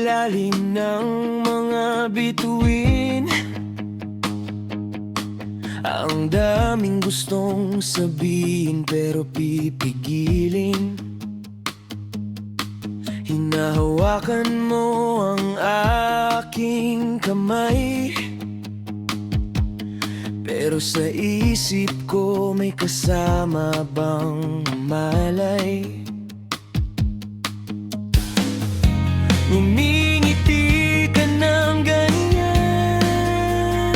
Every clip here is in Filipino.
ilalim ng mga bituin. Ang daming gustong sabihin pero pipigilin. Hinahawakan mo ang aking kamay, pero sa isip ko may kasama bang malay? Ngumingiti ka ng ganyan,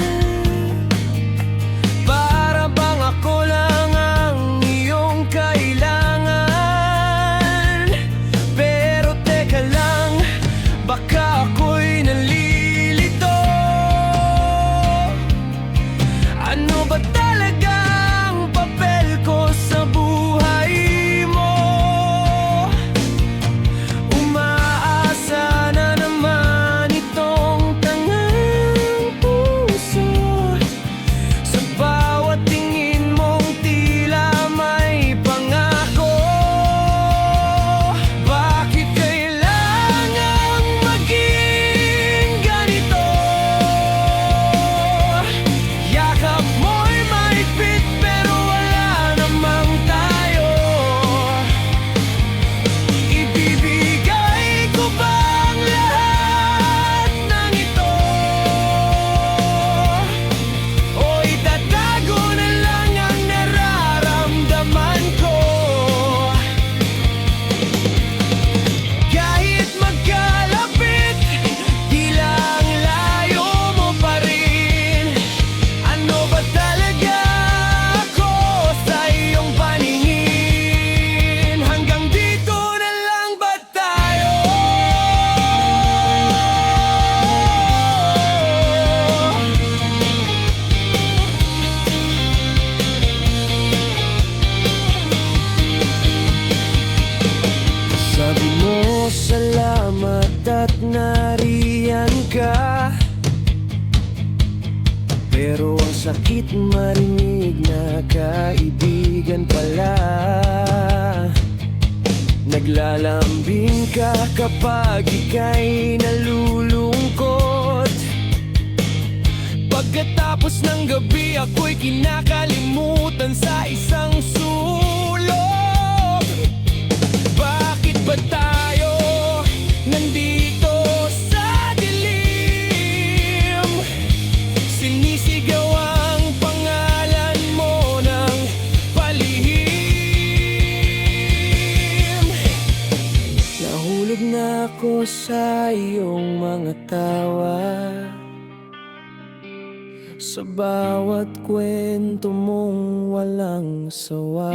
para bang ako lang ang iyong kailangan. Pero teka lang, baka ako'y nalilito. Ano ba talaga ang papel ko sa buhay mo? Umaasa na naman itong tangang puso sa bawat tingin mong tila may pangako. Bakit kailangang maging ganito? Yakap mo'y mahigpit pero wala namang tayo. Ibibigay ko ba ang lahat ng ito? O itatago na lang ang nararamdaman ko? Kahit magkalapit, tila ang layo mo pa rin. Ano ba talaga ako sa iyong paningin? Hanggang dito na lang ba tayo? Sabi mo salamat at nariyan ka, pero ang sakit marinig na kaibigan pala. Naglalambing ka kapag ika'y nalulungkot. Pagkatapos ng gabi ako'y kinakalimutan sa isang sulok. Bakit ba tayo nandito sa dilim? Sinisigaw ang pangalan mo ng palihim. Nahulog na ako sa iyong mga tawa, sa bawat kwento mong walang sawa.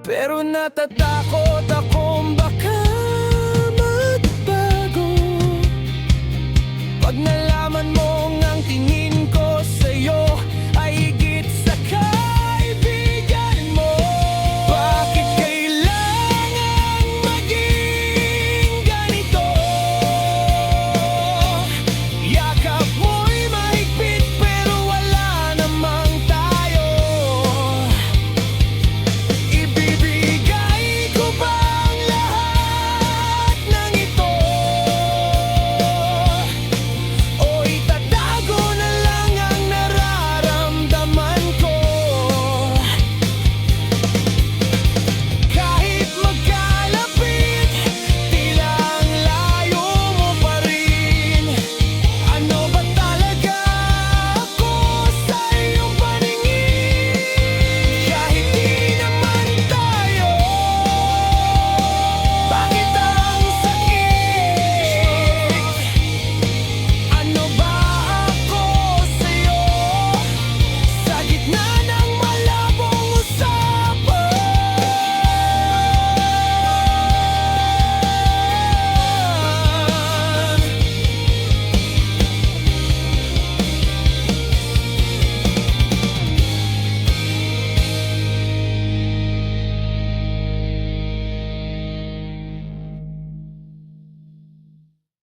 Pero natatakot akong baka magbago pag